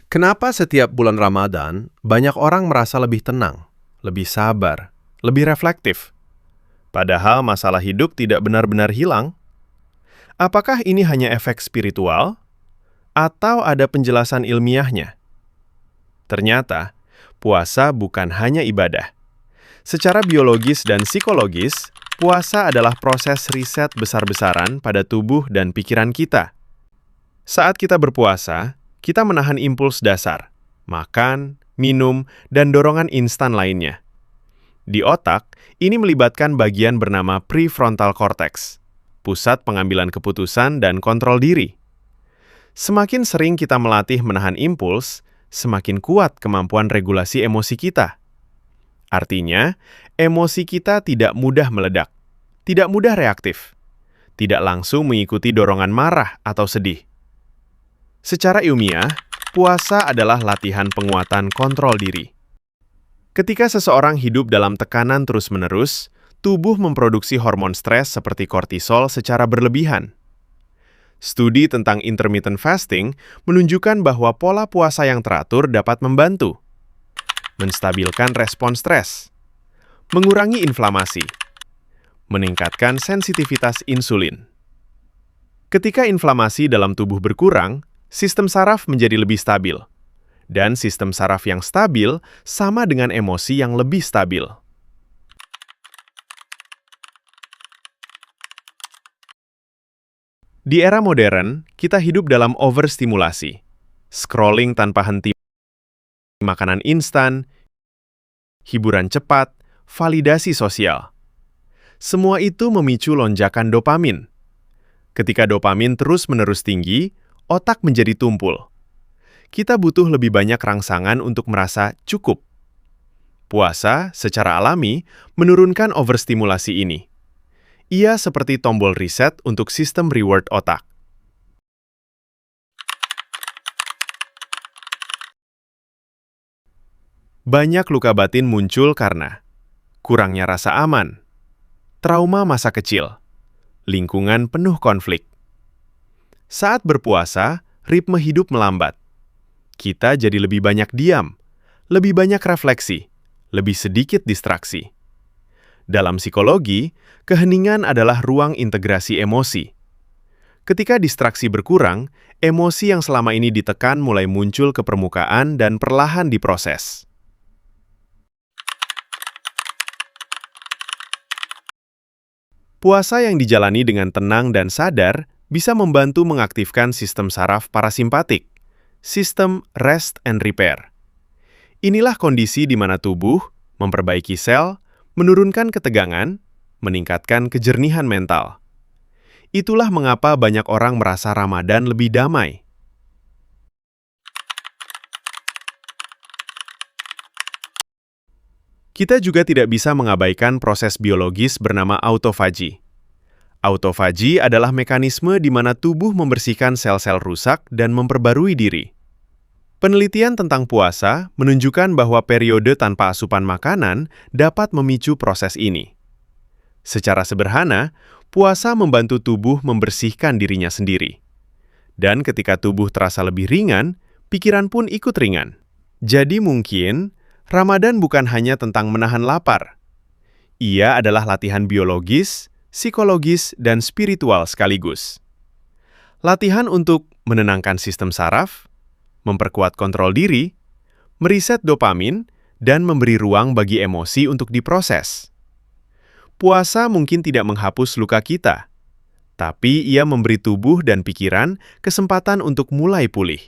Kenapa setiap bulan Ramadan banyak orang merasa lebih tenang, lebih sabar, lebih reflektif? Padahal masalah hidup tidak benar-benar hilang. Apakah ini hanya efek spiritual atau ada penjelasan ilmiahnya? Ternyata, puasa bukan hanya ibadah. Secara biologis dan psikologis, puasa adalah proses riset besar-besaran pada tubuh dan pikiran kita. Saat kita berpuasa, kita menahan impuls dasar, makan, minum, dan dorongan instan lainnya. Di otak, ini melibatkan bagian bernama prefrontal cortex, pusat pengambilan keputusan dan kontrol diri. Semakin sering kita melatih menahan impuls, semakin kuat kemampuan regulasi emosi kita. Artinya, emosi kita tidak mudah meledak, tidak mudah reaktif, tidak langsung mengikuti dorongan marah atau sedih. Secara ilmiah, puasa adalah latihan penguatan kontrol diri. Ketika seseorang hidup dalam tekanan terus-menerus, tubuh memproduksi hormon stres seperti kortisol secara berlebihan. Studi tentang intermittent fasting menunjukkan bahwa pola puasa yang teratur dapat membantu menstabilkan respon stres, mengurangi inflamasi, meningkatkan sensitivitas insulin. Ketika inflamasi dalam tubuh berkurang, sistem saraf menjadi lebih stabil. Dan sistem saraf yang stabil sama dengan emosi yang lebih stabil. Di era modern, kita hidup dalam overstimulasi. Scrolling tanpa henti, makanan instan, hiburan cepat, validasi sosial. Semua itu memicu lonjakan dopamin. Ketika dopamin terus-menerus tinggi, otak menjadi tumpul. Kita butuh lebih banyak rangsangan untuk merasa cukup. Puasa, secara alami, menurunkan overstimulasi ini. Ia seperti tombol reset untuk sistem reward otak. Banyak luka batin muncul karena kurangnya rasa aman, trauma masa kecil, lingkungan penuh konflik. Saat berpuasa, ritme hidup melambat. Kita jadi lebih banyak diam, lebih banyak refleksi, lebih sedikit distraksi. Dalam psikologi, keheningan adalah ruang integrasi emosi. Ketika distraksi berkurang, emosi yang selama ini ditekan mulai muncul ke permukaan dan perlahan diproses. Puasa yang dijalani dengan tenang dan sadar bisa membantu mengaktifkan sistem saraf parasimpatik, sistem rest and repair. Inilah kondisi di mana tubuh memperbaiki sel, menurunkan ketegangan, meningkatkan kejernihan mental. Itulah mengapa banyak orang merasa Ramadan lebih damai. Kita juga tidak bisa mengabaikan proses biologis bernama autofagi. Autofagi adalah mekanisme di mana tubuh membersihkan sel-sel rusak dan memperbarui diri. Penelitian tentang puasa menunjukkan bahwa periode tanpa asupan makanan dapat memicu proses ini. Secara sederhana, puasa membantu tubuh membersihkan dirinya sendiri. Dan ketika tubuh terasa lebih ringan, pikiran pun ikut ringan. Jadi mungkin, Ramadan bukan hanya tentang menahan lapar. Ia adalah latihan biologis, psikologis, dan spiritual sekaligus. Latihan untuk menenangkan sistem saraf, memperkuat kontrol diri, meriset dopamin, dan memberi ruang bagi emosi untuk diproses. Puasa mungkin tidak menghapus luka kita, tapi ia memberi tubuh dan pikiran kesempatan untuk mulai pulih.